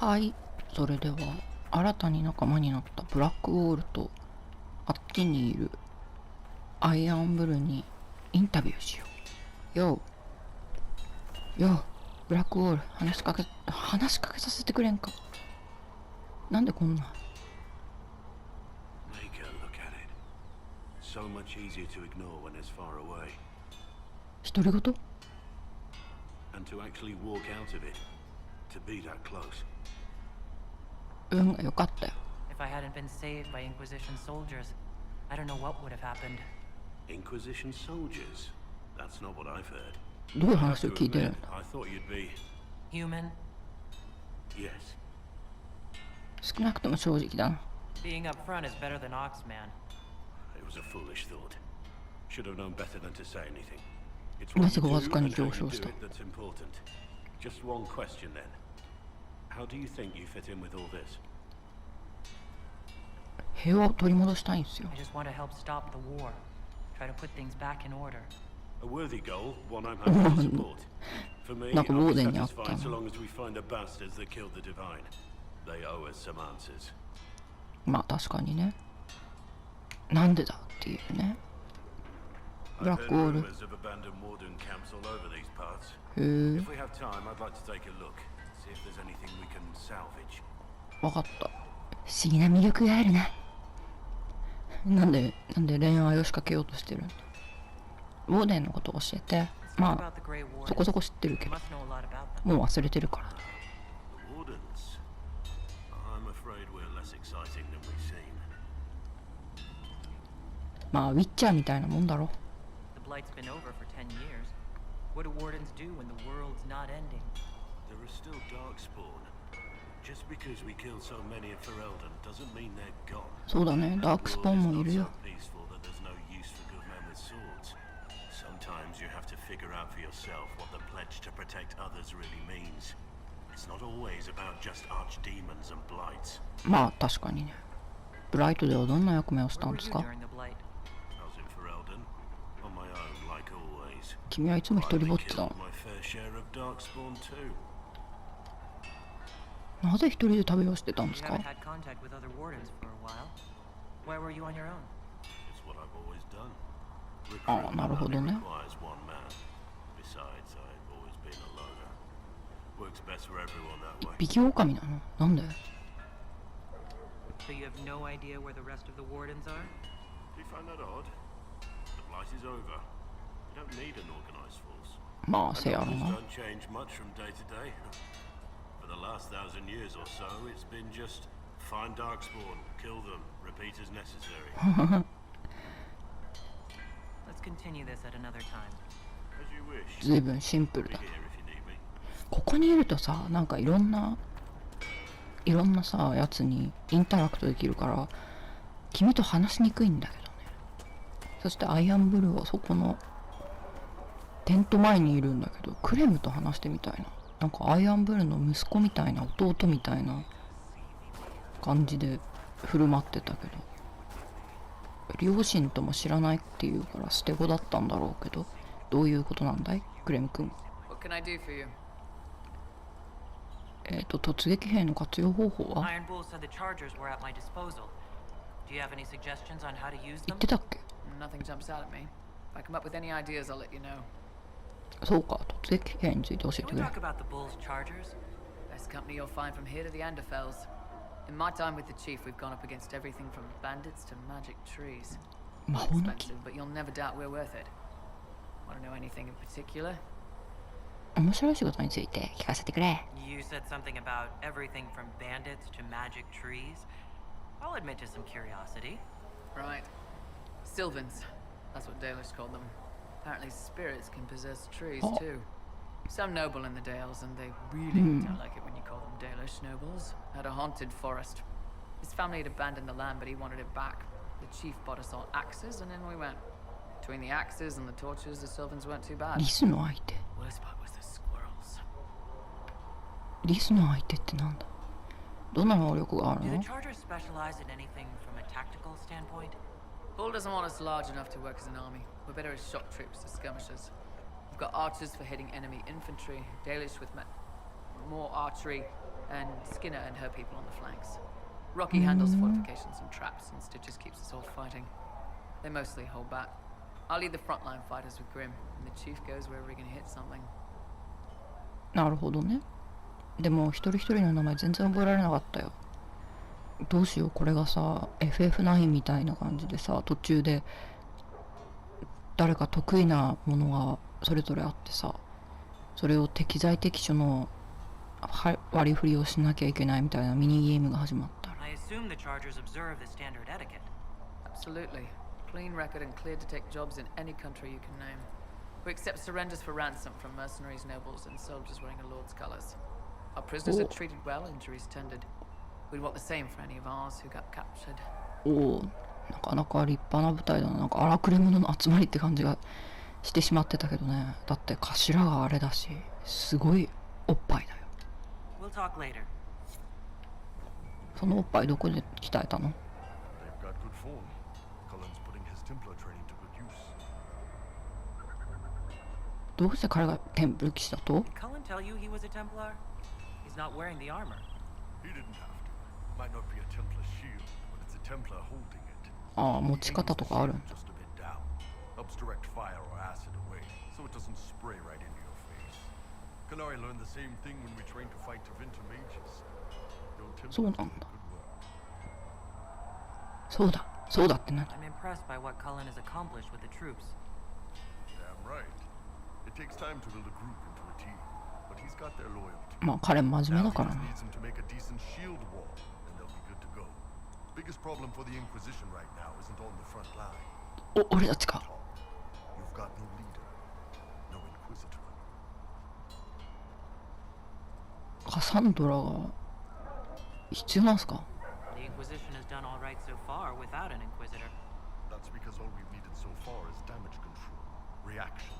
はい、それでは新たに仲間になったブラックウォールとあっちにいるアイアンブルにインタビューしよう。ようブラックウォール、話しかけさせてくれんか。なんでこんな。独り言？運が良かったよ。If I hadn't been saved by Inquisition soldiers, I don't know what would have happened. Inquisition soldiers? That's not what I've heard. どういう話を聞いてるんだ。 I thought you'd be Human? Yes. 少なくとも正直だな。Being up front is better than Oxman. It was a foolish thought. Should have known better than to say anything. It's な what ぜ you かわず do か and に how 上 you 昇 do した。 it that's important. Just one question then. How do you think you fit in with all this? 平和を取り戻したいんですよ。 I just want to help stop the war. Try to put things back in order. A worthy goal, one I'm happy to support. For me, なんか I'll ロー be デンにあった satisfied so な。 long as we find the bastards that killed the divine. They owe us some answers. まあ確かにね。なんでだっていうね。ブラッ I've ク heard ウォール。 rumors of abandoned warden camps all over these parts. へえ。 If we have time, I'd like to take a look, see if there's anything we can salvage. わかった。不思議な魅力があるな。なんで恋愛を仕掛けようとしてるんだ。ウォーデンのことを教えて。まあそこそこ知ってるけど、もう忘れてるから。 The wardens? I'm afraid we're less exciting than we seem. まあウィッチャーみたいなもんだろ。 The blight's been over for 10 years. What do wardens do when the world's not ending? There is still darkspawn. Just because we killed so many of Ferelden doesn't mean they're gone. そうだね、ダークスポーンもいるよ。 Peaceful that there's no use for good men with swords. Sometimes you have to figure out for yourself what the pledge to protect others really means. It's not always about just archdemons and blights. まあ確かにね。ブライトではどんな役目をしたんですか？ I was in Ferelden on my own, like always. 君はいつも一人ぼっちだ。 My fair share of darkspawn too. なぜ一人で旅をしてたんです You か？ haven't had contact with other wardens for a while. Why were you on your own? It's what I've always done. ああ、なるほどね。 Requires one man. Besides, I've always been a loner. Works best for everyone that 一 way. 匹狼なの？なんで？ So you have no idea where the rest of the wardens are? Do you find that odd? The blight is over. We don't need an organized force. まあせやろ Numbers な。 don't change much from day to day. For the last 1,000 years or so, it's been just find darkspawn, kill them, repeat as necessary. Let's continue this at another time. As you wish. ずいぶんシンプル Be だ here な。 if you need me. ここにいるとさ、なんかいろんなさ、やつにインタラクトできるから、君と話しにくいんだけどね。そしてアイアンブルーはそこのテント前にいるんだけど、クレムと話してみたいな。なんかアイアンブルーの息子みたいな、弟みたいな感じで振る舞ってたけど、両親とも知らないっていうから捨て子だったんだろうけど、どういうことなんだいクレム君。 What can I do for you? 突撃兵の活用方法は Iron Bull said the chargers were at my disposal. Do you have any suggestions on how to use 言 them? ってたっけ？ Nothing jumps out at me. If I come up with any ideas, I'll let you know. そうか、突撃兵について教えて Can く we れ。 talk about the Bull's chargers? Best company you'll find from here to the Anderfells. In my time with the chief, we've gone up against everything from bandits to magic trees. 魔法の木。 Expensive, but you'll never doubt we're worth it. Want to know anything in particular? 面白い仕事について聞かせてくれ。 You said something about everything from bandits to magic trees. I'll admit to some curiosity. Right. Sylvans. That's what Dalish called them. Apparently spirits can possess trees Oh. too. Some noble in the Dales, and they really don't like it when you call them Dalish nobles, had a haunted forest. His family had abandoned the land, but he wanted it back. The chief bought us all axes, and in we went. Between the axes and the torches, the Sylvans weren't too bad. リスの相手。 Worst part was the squirrels. リスの相手ってなんだ？どんな能力がある Do the の？ chargers specialize in anything from a tactical standpoint? Bull doesn't want us large enough to work as an army. We're better as shock troops, as skirmishers. We've got archers for hitting enemy infantry, Dalish with more archery, and Skinner and her people on the flanks. Rocky handles fortifications and traps, and Stitches keeps us all fighting. They mostly hold back. I'll lead the frontline fighters with Grim, and the chief goes wherever he can hit something. なるほどね。でも一人一人の名前全然覚えられなかったよ。どうしよう、これがさ FF9 みたいな感じでさ、途中で誰か得意なものがそれぞれあってさ、それを適材適所の割り振りをしなきゃいけないみたいなミニゲームが始まったら。 I assume the Chargers observe the standard etiquette. Absolutely. Clean record and cleared to take jobs in any country you can name. We accept surrenders for ransom from mercenaries, nobles, and soldiers wearing a lord's colours. Our prisoners are treated well, injuries tended. We'd want the same for any of ours who got captured. おお、なかなか立派な部隊だな。なんか荒くれ者の集まりって感じがしてしまってたけどね。だって頭があれだし、すごいおっぱいだよ。 We'll talk later. そのおっぱいどこで鍛えたの？ They've got good form. Cullen's putting his Templar training to good use. どうして彼がテンプル騎士だと？ Did Cullen tell you he was a Templar? He's not wearing the armor. He didn't have to. Might not be a Templar shield, but it's a Templar holding it. ああ、持ち方とかあるんだ。 Just a bit down. Helps direct fire or acid away, so it doesn't spray right into your face. Canary learned the same thing when we trained to fight Tevinter mages. Your Templars そうなん did だ。 good work. そうだ、そうだって何？ I'm impressed by what Cullen has accomplished with the troops. Damn right. It takes time to build a group into a team, but he's got their loyalty. まあ彼真面目 Now だ he から just な。 needs them to make a decent shield wall, and they'll be good to go. Biggest problem for the Inquisition right now isn't on the front line. お、俺たちか。 You've got no leader, no Inquisitor. カサンドラが必要なんすか？ The Inquisition has done all right so far without an Inquisitor. That's because all we've needed so far is damage control, reaction.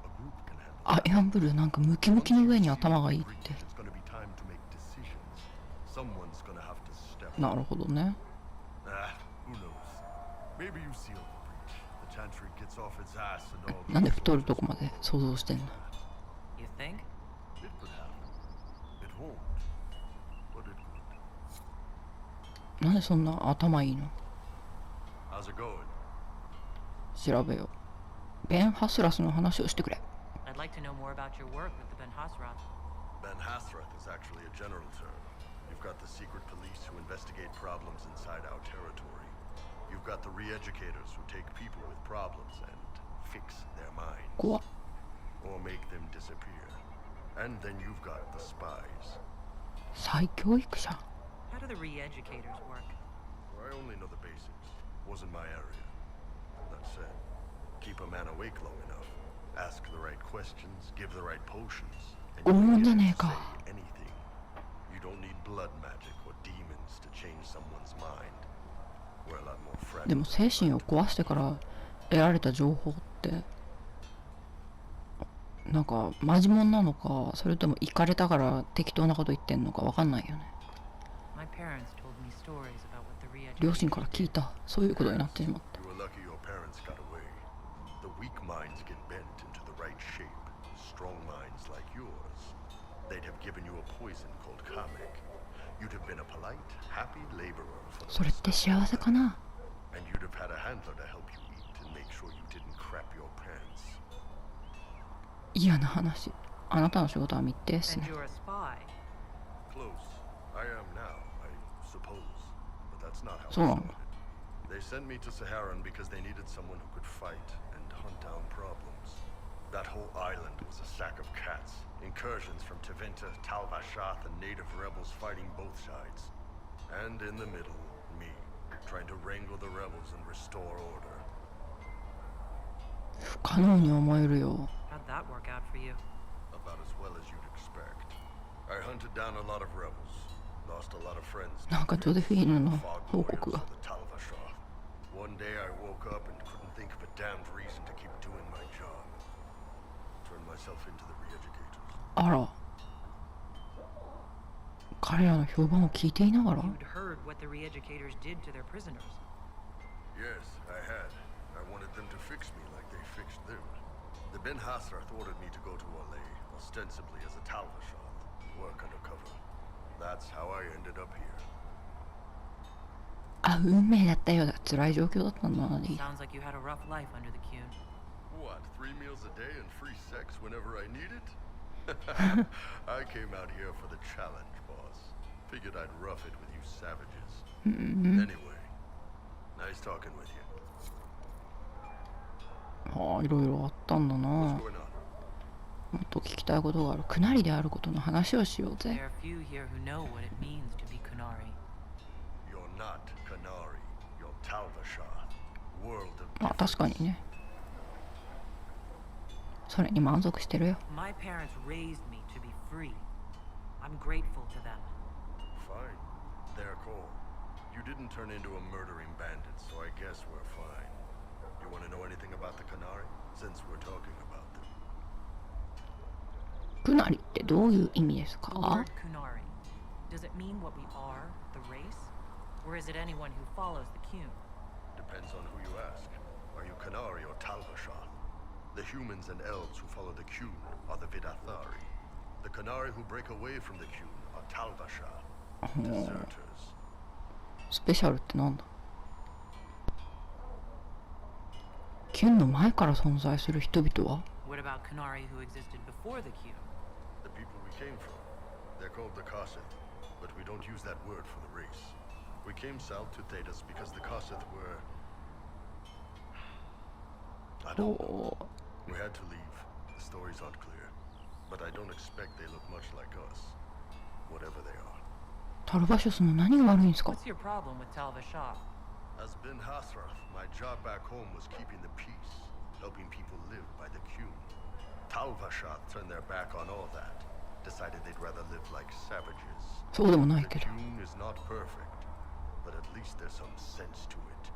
A group can handle. アイアンブルーなんかムキムキの上に頭がいいって。 It's gonna be time to make decisions. Someone's gonna have to step なるほどね。 Ah, who knows? Maybe you seal the breach. The Chantry gets off its ass and all. なんで太るとこまで想像してんの？ You think? It could happen. It won't. But it could. なんでそんな頭いいの？ How's it going? 調べよう。ベン・ハスラスの話をしてくれ。 I'd like to know more about your work with the Ben Hasrath. Ben Hasrath is actually a general term. You've got the secret police who investigate problems inside our territory. You've got the re-educators who take people with problems and fix their minds. 怖っ。 Or make them disappear. And then you've got the spies. 再教育者。 How do the re-educators work? I only know the basics. Wasn't my area. That said, keep a man awake long enough. Ask the right questions, give the right potions, and you Oh, can get him to Naneka. say anything. You don't need blood magic or demons to change someone's mind. We're a lot more で fragile. も精神を壊してから得られた情報ってなんかマジモンなのか、それともイカれたから適当なこと言ってんのかわかんないよね。 My parents told me stories about what the 両 re-educators 親から聞いた。そういうことになってしまった。 You were lucky your parents got away. The weak minds get bent into the right shape. Strong minds like yours, they'd have given you a poison called Kamek. You'd have been a polite, happy laborer for そ the れって幸せかな？ and you'd have had a handler to help you eat and make sure you didn't crap your pants. 嫌な話。あなたの仕事は密偵っす And ね。 you're a spy. Close. I am now, I suppose. But that's not how it そうなんだ。 started. They sent me to Saharan because they needed someone who could fight and hunt down problems. That whole island was a sack of cats. Incursions from Tevinter, Tal-Vashath, and native rebels fighting both sides. And in the middle, me, trying to wrangle the rebels and restore order. 不可能に思えるよ。 How'd that work out for you? About as well as you'd expect. I hunted down a lot of rebels. Lost a lot of friends. なんかジョゼフィーヌの Fog 報 warriors 告が。 of the Tal-Vashath. One day I woke up and couldn't think of a damned reason to keep doing my job. Turned myself into the re-educators. あら。彼らの評判を聞いていながら You'd heard what the re-educators did to their prisoners. Yes, I had. I wanted them to fix me like they fixed them. The Ben Hasrath ordered me to go to Orlais, ostensibly as a Tal-Vashath, work undercover. That's how I ended up here. あ、運命だったようだ。辛い状況だったんだな。Sounds like you had a rough life under the Cune. What, 3 meals a day and free sex whenever I need it? I came out here for the challenge, boss. Figured I'd rough it with you savages. Anyway, nice talking with you. はあ、いろいろあったんだな。 What's も going on? っと聞きたいことがある。クナリであることの話をしよう There ぜ。 are few here who know what it means to be Kunari. You're not Canary. You're Talvashar. World of まあ確かにね。それに満足してるよ。 My parents raised me to be free. I'm grateful to them. Fine. Their call. You didn't turn into a murdering bandit, so I guess we're fine. You want to know anything about the Canary? Since we're talking about them. クナリってどういう意味です The か？ word Kunari. Does it mean what we are, the race? Or is it anyone who follows the Cune? Depends on who you ask. Are you Canary or Talvashar? The humans and elves who follow the Cune are the Vidathari. The Canary who break away from the Cune are Talvashar. Deserters. スペシャルってなんだ？キュンの前から存在する人々は？ What about Kunari who existed before the Cune? The people we came from. They're called the Kossith, but we don't use that word for the race. We came south to Thedas because the Kossith were... I don't know. お We had to leave. The stories aren't clear. But I don't expect they look much like us. Whatever they are. タルバショスの何が悪いんですか？ What's your problem with Talvashar? As Ben Hasrath, my job back home was keeping the peace, helping people live by the Cune. Talvashar turned their back on all that. Decided they'd rather live like savages. そうでもない The けど。 Cune is not perfect, but at least there's some sense to it.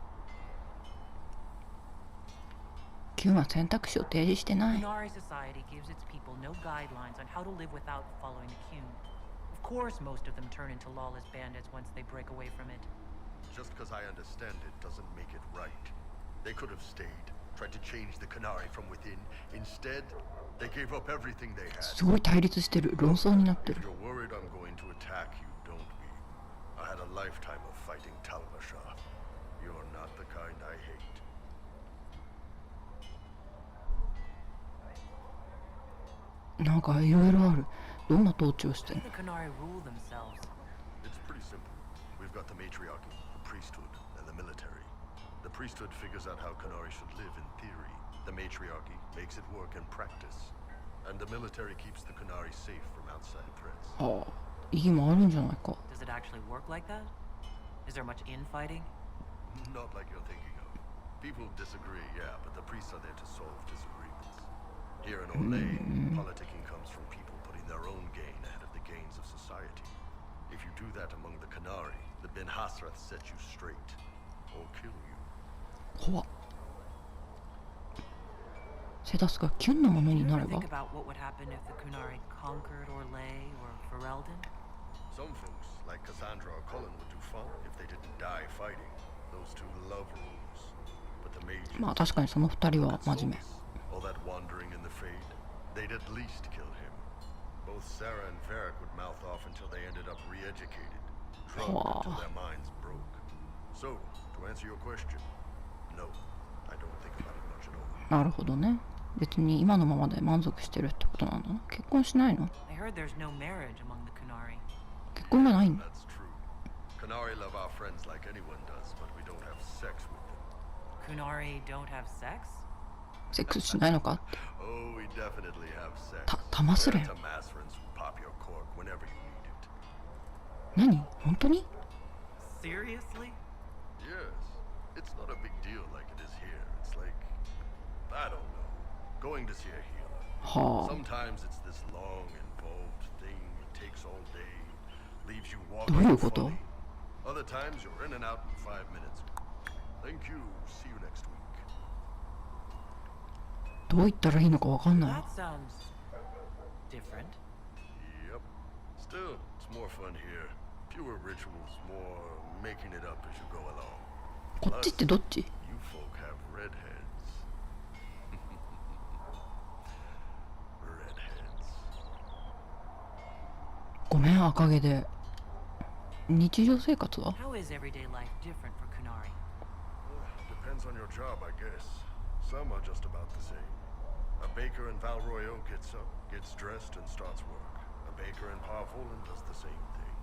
キュンは選択肢を提示してない。 Kunari society gives its people no guidelines on how to live without following the Cune. Of course, most of them turn into lawless bandits once they break away from it. Just because I understand it doesn't make it right. They could have stayed, tried to change the Canary from within. Instead, they gave up everything they had. すごい対立してる。論争になってる If。you're worried I'm going to attack you, don't be. I had a lifetime of fighting Talvashar. You're not the kind I hate. なんかいろいろある。どんな統治をしてる How do the Kunari rule themselves? It's pretty simple. We've got the matriarchy, the priesthood, and the military. The priesthood figures out how Canary should live in theory. The matriarchy makes it work in practice. And the military keeps the Canary safe from outside threats. はあ、意義もあるんじゃないか。 Does it actually work like that? Is there much infighting? Not like you're thinking of. People disagree, yeah, but the priests are there to solve disagreements. Here in Olay, politicking comes from people putting their own gain ahead of the gains of society. If you do that among the Canary, the Ben Hasrath set you straight. Or kill you. 怖っ。セダスがキュンのもの Do に you な ever れば think about what would happen if the Kunari conquered Orlais or Ferelden? Some folks, like Cassandra or Cullen, would do fine if they didn't die fighting. Those two love rules. But the mages, まあ確かにその二人は真面目。 all that wandering in the Fade, they'd at least kill him. Both Sarah and Varric would mouth off until they ended up re-educated, drugged until their minds broke. So, to answer your question, no, I don't think about it much at all. なるほどね。別に今のままで満足してるってことなんだな。結婚しないの？ I heard there's no marriage among the Kunari. 結婚がないんだ。 That's true. Canary love our friends like anyone does, but we don't have sex with them. Kunari don't have sex? セックスしないのか？ Oh, we definitely have sex. たますれ。 We're to Masrins who pop your cork whenever you need it. 何？本当に？ Seriously? Yes. It's not a big deal like it is here. It's like, I don't know, going to see a healer. はあ。 Sometimes it's this long, involved thing. It takes all day, leaves you どうい walking うこと？ funny. Other times you're in and out in 5 minutes. Thank you. See you next week. どう言ったらいいのかわかんない。 That sounds different. Yep. Still, it's more fun here. Fewer rituals, more making it up as you go along. こっちってどっち？ You folk have redheads. Redheads. ごめん赤毛で日常生活は How is everyday life different for Kunari? Depends on your job, I guess. Some are just about the same. A baker in Valroyo gets up, gets dressed, and starts work. A baker in Parvolan does the same thing.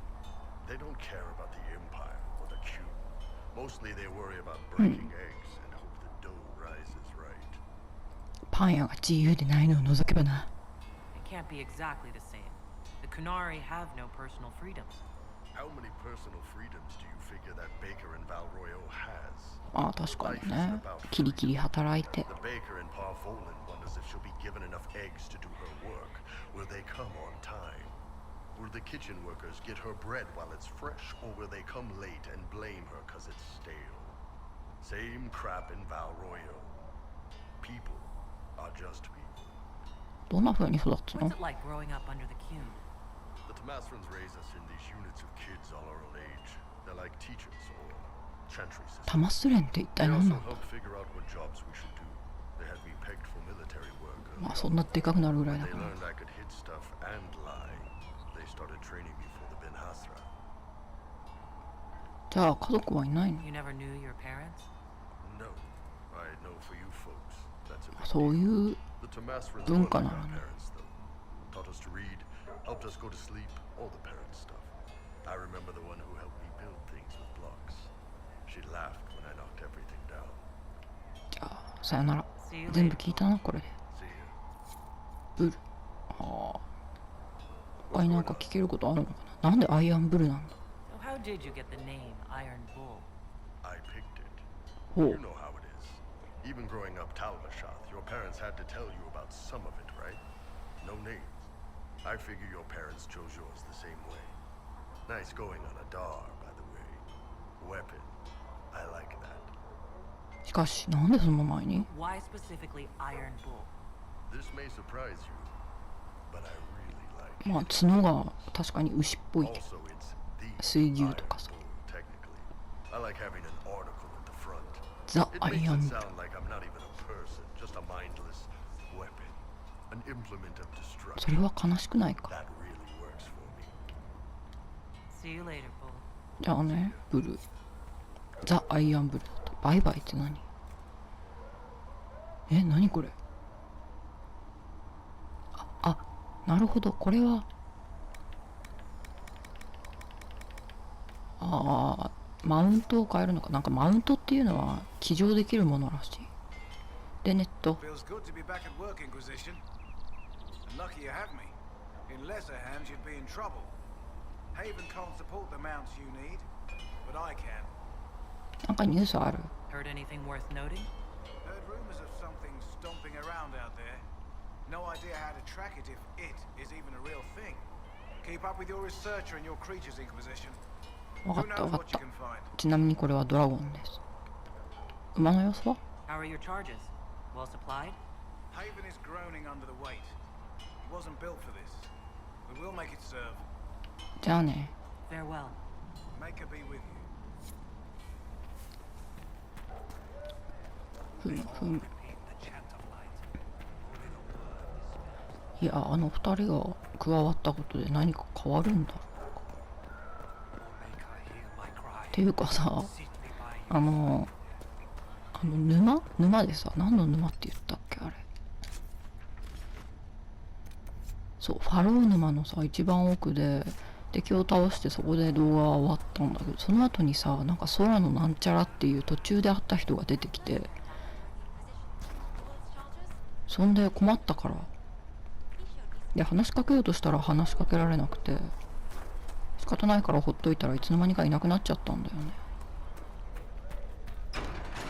They don't care about the Empire or the Cube. Mostly they worry about breaking eggs and hope the dough rises right. パン屋が自由でないのを除けばな。 It can't be exactly the same. The Kunari have no personal freedoms. How many personal freedoms do you figure that baker in Valroyo has? まあ確かにね。キリキリ働いて。 The baker in Parvolan wonders if she'll be given enough eggs to do her work. Will they come on time? Will the kitchen workers get her bread while it's fresh, or will they come late and blame her because it's stale? Same crap in Valroyo. People are just people. どんな風に育つの What's it like growing up under the Cune? The Tamasrans raise us in these units of kids all our own age. They're like teachers or chantry systems. タマスレンって一 They 体何 also なんだ help figure out what jobs we should do. They had me pegged for military work. まあそんなでかくなるぐらい When だ they から。 learned I could hit stuff and lie, they started training me for the Ben Hasra. じゃあ家族はいないの You never knew your parents? No, I know for you folks, that's a big そういう The Tamasrans 文 were 化 like な our のね。 parents, though. Taught us to read, helped us go to sleep, all the parent stuff. I remember the one who helped me build things with blocks. She laughed when I knocked everything down. じゃあさよなら。 See you 全部 later. 聞いたなこれで。 See ya. ブル。はあ。他になんか聞けることあるのかな。なんでアイアンブルなんだ So how did you get the name Iron Bull? I picked it. ほ You う。 know how it is. Even growing up Talvashath, your parents had to tell you about some of it, right? No names. I figure your parents chose yours the same way. Nice going on a dar, by the way. Weapon. I like that. しかしなんでその前に Why specifically Iron Bull? This may surprise you, but I really like まあ角が確かに牛っぽい it. けど Also, it's the 水牛 Iron とかさ Bull, technically. I like having an article at the front. ザ・ It アイ makes アン it ブル sound like I'm not even a person, just a mindless weapon. An implement of それ destruction. は悲しくないか That really works for me. See you later, Bull. じゃあねブルザ・アイアンブルだとバイバイって何何これあなるほどこれはマウントを変えるのかなんかマウントっていうのは騎乗できるものらしいでネット Feels good to be back at work, Inquisition. And lucky you have me. In lesser hands, you'd be in trouble. Haven can't support the mounts you need, but I can. なんかニュースある Heard anything worth noting? Heard rumors of something stomping around out there. No idea how to track it if it is even a real thing. Keep up with your researcher and your creatures, Inquisition. わか Who ったわ knows かっ what you た can find? ちなみにこれはドラゴンです馬の様子は How are your charges? Well supplied? Haven is groaning under the weight. It wasn't built for this, but we'll make it serve. じゃあね Farewell. Make her be with you. ふむふむいやあの二人が加わったことで何か変わるんだろうかっていうかさ沼でさ何の沼って言ったっけあれそうファロー沼のさ一番奥で敵を倒してそこで動画は終わったんだけどその後にさなんか空のなんちゃらっていう途中で会った人が出てきてそんで困ったからで話しかけようとしたら話しかけられなくて仕方ないからほっといたらいつの間にかいなくなっちゃったんだよね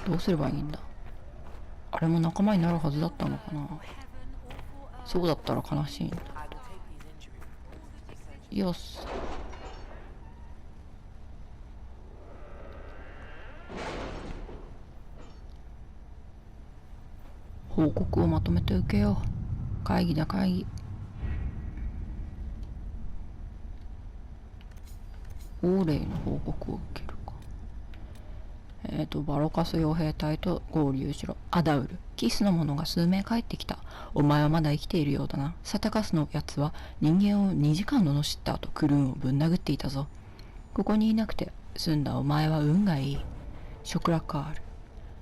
どうすればいいんだあれも仲間になるはずだったのかなそうだったら悲しいんだよし報告をまとめて受けよう会議だ会議オーレイの報告を受けるかバロカス傭兵隊と合流しろアダウルキスの者が数名帰ってきたお前はまだ生きているようだなサタカスのやつは人間を2時間罵った後クルーンをぶん殴っていたぞここにいなくて済んだお前は運がいい。ショクラカール。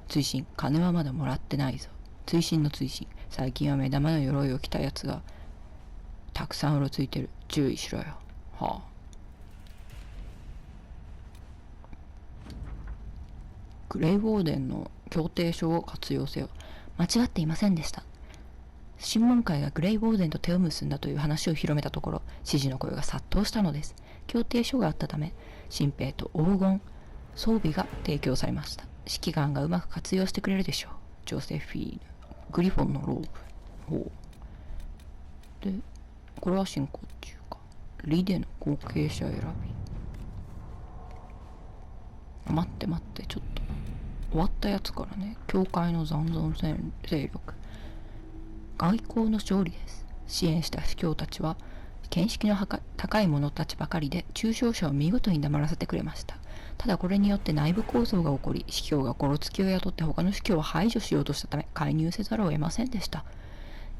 追伸、金はまだもらってないぞ。追伸の追伸、最近は目玉の鎧を着たやつがたくさんうろついてる。注意しろよ。はあ。グレイウォーデンの協定書を活用せよ。間違っていませんでした。審問会がグレイウォーデンと手を結んだという話を広めたところ、支持の声が殺到したのです。協定書があったため、新兵と黄金装備が提供されました。指揮官がうまく活用してくれるでしょう。ジョセフィーヌ、グリフォンのローブ。ほう。で、これは進行中か。リデの後継者選び。待って、ちょっと。終わったやつからね。教会の残存勢力。外交の勝利です。支援した司教たちは、見識の高い者たちばかりで、中傷者を見事に黙らせてくれました。ただこれによって内部抗争が起こり、司教がゴロつきを雇って他の司教を排除しようとしたため、介入せざるを得ませんでした。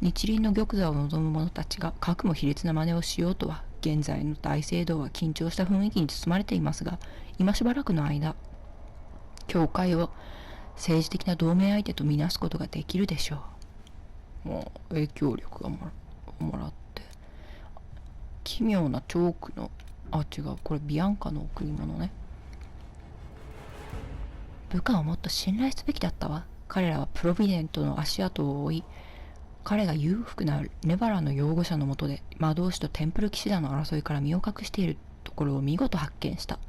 日輪の玉座を望む者たちが核も卑劣な真似をしようとは、現在の大聖堂は緊張した雰囲気に包まれていますが、今しばらくの間、教会を政治的な同盟相手とみなすことができるでしょう。もう影響力がもらって、奇妙なチョークの、違う、これビアンカの贈り物ね。部下をもっと信頼すべきだったわ。彼らはプロビデントの足跡を追い、彼が裕福なネバラの擁護者のもとで魔導士とテンプル騎士団の争いから身を隠しているところを見事発見した。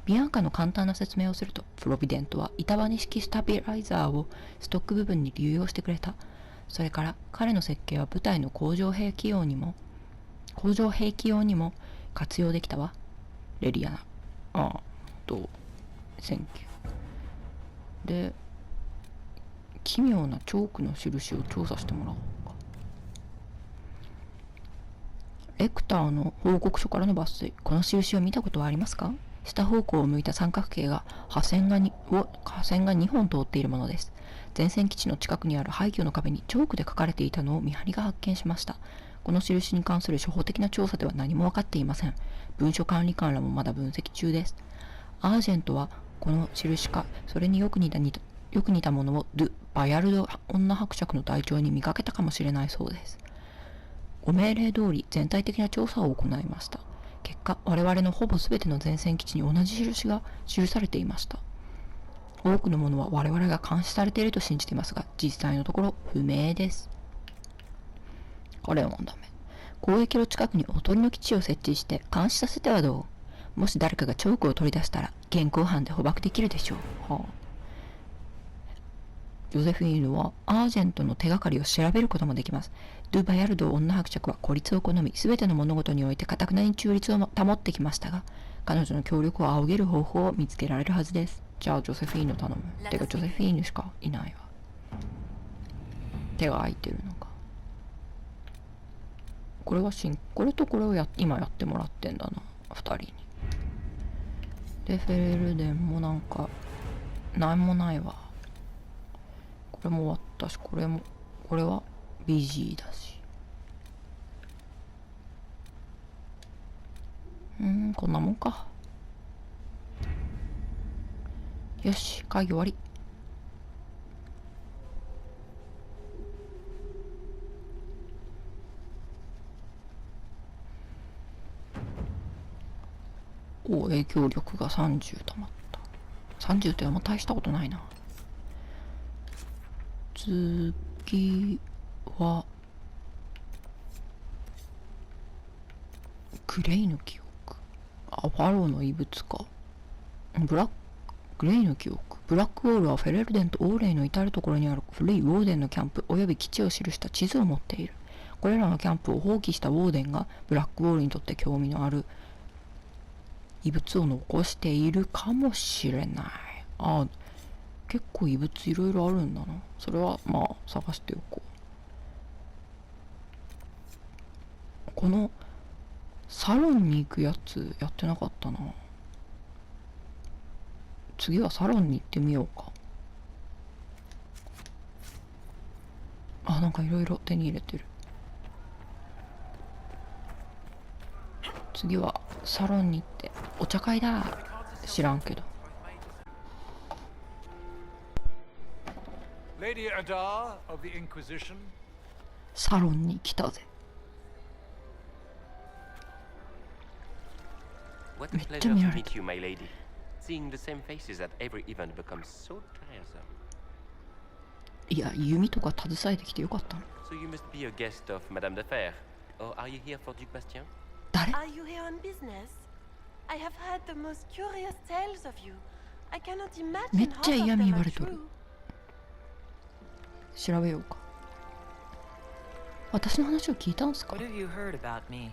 ビアンカの簡単な説明をすると、プロビデントは板場式スタビライザーをストック部分に流用してくれた。それから彼の設計は部隊の工場兵器用にも活用できたわ。レリアナ。センキュー。で、奇妙なチョークの印を調査してもらおうか。レクターの報告書からの抜粋。この印を見たことはありますか？下方向を向いた三角形が破線が2本通っているものです。前線基地の近くにある廃墟の壁にチョークで書かれていたのを見張りが発見しました。この印に関する初歩的な調査では何も分かっていません。文書管理官らもまだ分析中です。アージェントはこの印かそれによく似たものをドゥ・バヤルド女伯爵の台帳に見かけたかもしれないそうです。ご命令通り全体的な調査を行いました。結果、我々のほぼ全ての前線基地に同じ印が記されていました。多くのものは我々が監視されていると信じていますが、実際のところ不明です。これもダメ。交易路近くにおとりの基地を設置して監視させてはどう？もし誰かがチョークを取り出したら現行犯で捕獲できるでしょう。はあ、ジョゼフィーヌはアージェントの手がかりを調べることもできます。ドゥ・バヤルド女伯爵は孤立を好み、すべての物事において堅くなに中立を保ってきましたが、彼女の協力を仰げる方法を見つけられるはずです。じゃあジョゼフィーヌ頼む。てかジョゼフィーヌしかいないわ。手が空いてるのか。これとこれを今やってもらってんだな、2人に。でフェレルデンもなんかなんもないわ。これも終わったし、これはビジーだし。こんなもんか。よし、会議終わり。影響力が30たまった。30ってあんま大したことないな。次はグレイの記憶。ファローの遺物か。グレイの記憶。ブラックウォールはフェレルデンとオーレイの至るところにある古いウォーデンのキャンプおよび基地を記した地図を持っている。これらのキャンプを放棄したウォーデンがブラックウォールにとって興味のある遺物を残しているかもしれない。結構異物いろいろあるんだな。それはまあ探しておこう。このサロンに行くやつやってなかったな。次はサロンに行ってみようか。なんかいろいろ手に入れてる。次はサロンに行ってお茶会だ。知らんけど。 Lady Adar of the Inquisition. サロンに来たぜ。 What a pleasure to meet you, my lady. Seeing the same faces at every event becomes so tiresome. いや、弓とか携えてきてよかったの。 So you must be a guest of Madame de Fer. Or are you here for Duc Bastien? 誰？ Are you here on business? I have heard the most curious tales of you. I cannot め imagine っちゃ half of 嫌味 them 言わ are れとる。 true. 調べようか。私の話を聞いたんすか？ What have you heard about me?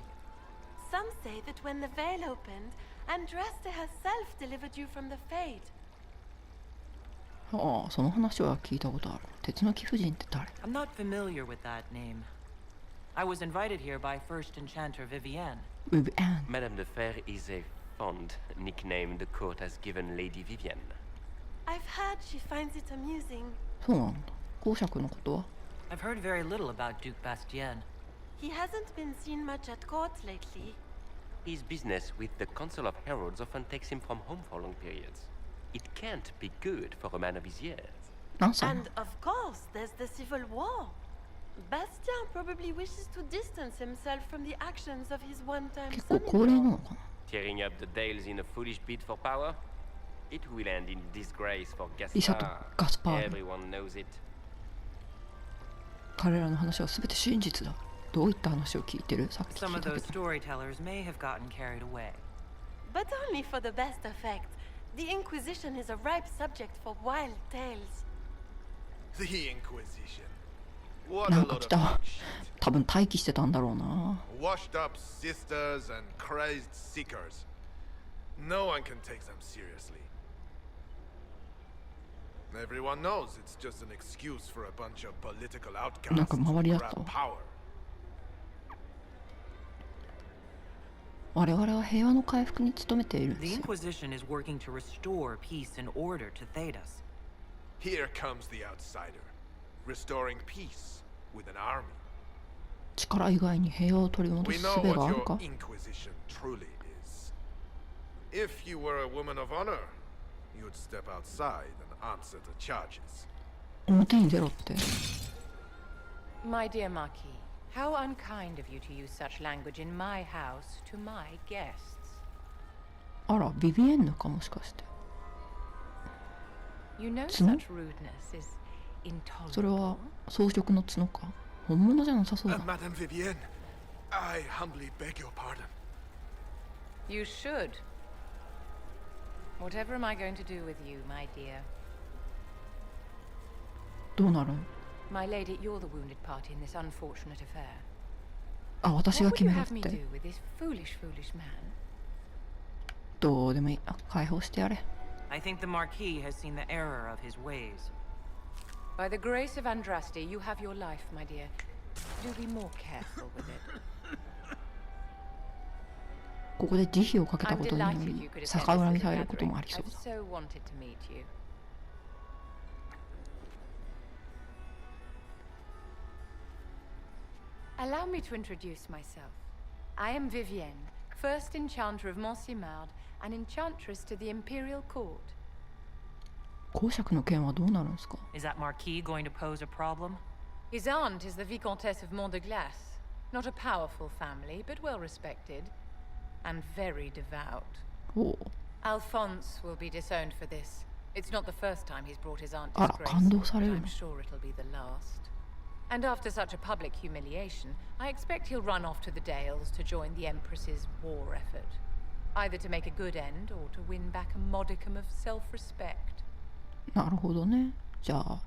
Some say that when the veil opened, Andraste herself delivered you from the Fade. ああ、その話は聞いたことある。鉄の貴婦人って誰？ I'm not familiar with that name. I was invited here by First Enchanter Vivienne. ウィブ・アン。 Madame de Fer is a fond nickname the court has given Lady Vivienne. I've heard she finds it amusing. そうなんだ。公爵のことは？ I've heard very little about Duc Bastien. He hasn't been seen much at court lately. His business with the Council of Heralds often takes him from home for long periods. It can't be good for a man of his years. 何歳なの？ And of course, there's the civil war. Bastien probably wishes to distance himself from the actions of his one-time 結構高齢な son-in-law. のかな？ Tearing up the Dales in a foolish bid for power? It will end in disgrace for リサと Gaspard. ガスパール。 Everyone knows it. 彼らの話は全て真実だ。どういった話を聞いてる？さっき聞 Some い of たけ those ど。 storytellers may have gotten carried away. But only for the best effect. The Inquisition is a ripe subject for wild tales. The Inquisition. What な a んか lot 来 of た。 shit. 多分待機してたんだろうな。 Washed up sisters and crazed seekers. No one can take them seriously. Everyone knows it's just an excuse for a bunch of political なん outcasts か to 周りだった grab power. 我々は平和の回復に努めているんで The すよ。 Inquisition is working to restore peace and order to Thedas. Here comes the outsider, restoring peace with an army. 力以外に平和を取り戻 We す know 術が what ある your か？ Inquisition truly is. If you were a woman of honor, you'd step outside and answer the charges. 表に出ろって。 My dear Marquis, how unkind of you to use such language in my house to my guests. あら、ビビエンヌかもしかして。 You know 角？ such rudeness is それは intolerable. 装飾の角か？本物じゃなさそうだ。 Madame Vivienne, I humbly beg your pardon. You should. Whatever am I going to do with you, my dear? どうなるん？ My lady, you're the wounded party in this unfortunate affair. あ、私が What would 決 you めろっ have me て。 do with this foolish, foolish man? どうでもいい。あ、解放してやれ。 I think the Marquis has seen the error of his ways. By the grace of Andraste, you have your life, my dear. Do be more careful with it. ここで慈悲をかけた I'm ことによ delighted り you could attend 逆恨 this み little されること gathering. もありそう I've だ。 so wanted to meet you. Allow me to introduce myself. I am Vivienne, first enchanter of Montsimard, and enchantress to the Imperial Court. 公爵の件はどうなるんですか？ Is that Marquis going to pose a problem? His aunt is the Vicomtesse of Mont de Glace. Not a powerful family, but well respected. And very devout. おう。 Alphonse will be disowned for this. It's not the first time he's brought his aunt あら、 disgrace, 感動さ but れる I'm の。 sure it'll be the last. And after such a public humiliation, I expect he'll run off to the Dales to join the Empress's war effort. Either to make a good end, or to win back a modicum of self-respect. なるほどね。じゃあ、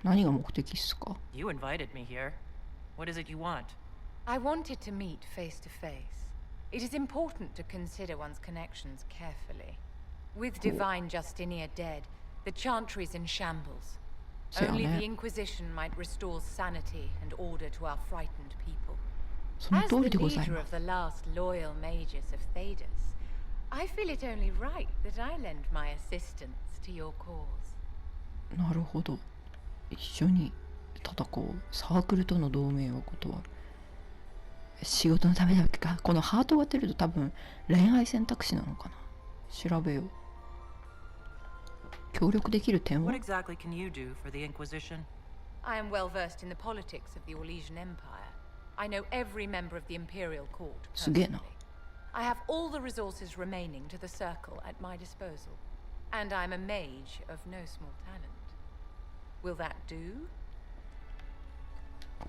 何が目的っすか？ You invited me here. What is it you want? I wanted to meet face to face. It is important to consider one's connections carefully. With Divine Justinia dead, the Chantry's in shambles. Only the Inquisition might restore sanity and order to our frightened people. その As 通 the りでござい leader ま of す。 the last loyal mages of Thedas, I feel it only right that I lend my assistance to your cause. なるほど。一緒に戦おう。サークルとの同盟を断る。仕事のためだっけか。このハートが出ると多分恋愛選択肢なのかな。調べよう。協力できる点は What exactly can you do for the Inquisition? I am well versed in the politics of the Orlesian Empire. I know every member of the Imperial Court すげえな。 personally. I have all the resources remaining to the Circle at my disposal. And I'm a mage of no small talent. Will that do?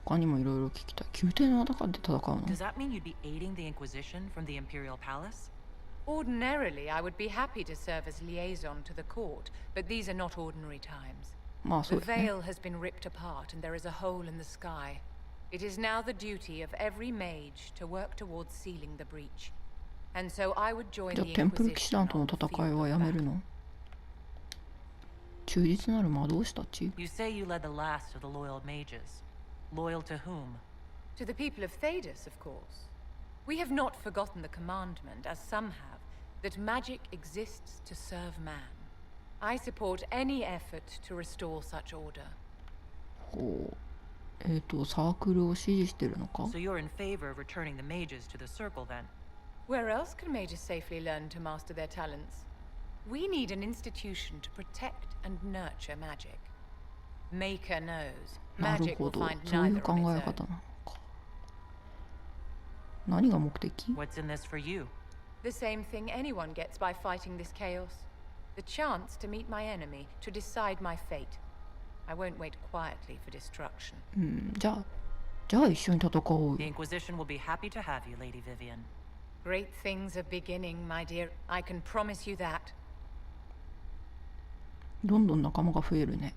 他にもいろいろ聞きたい。宮廷の中で戦うの？ Does that mean you'd be aiding the Inquisition from the Imperial Palace? Ordinarily, I would be happy to serve as liaison to the court, but these are not ordinary times. まあそ The うだね。 veil has been ripped apart and there is a hole in the sky. It is now the duty of every mage to work towards sealing the breach. And so I would join じゃあ the テンプル騎士 Inquisition 団と on の the 戦い field は of やめる battle. の？忠実なる魔導士たち？ You say you led the last of the loyal mages. Loyal to whom? To the people of Thedas, of course. We have not forgotten the commandment, as some have, that magic exists to serve man. I support any effort to restore such order. ほう。サークルを支持してるのか？ So you're in favor of returning the mages to the Circle then? Where else can mages safely learn to master their talents? We need an institution to protect and nurture magic. Maker knows. なる Magic ほ will ど。 find そういう neither 考 on え its 方 own. なのか。何が目的？ What's in this for you? The same thing anyone gets by fighting this chaos. The chance to meet my enemy, to decide my fate. I won't wait quietly for destruction. うん、じゃあ一緒に戦おう The よ。 Inquisition will be happy to have you, Lady Vivian. Great things are beginning, my dear. I can promise you that. どんどん仲間が増えるね。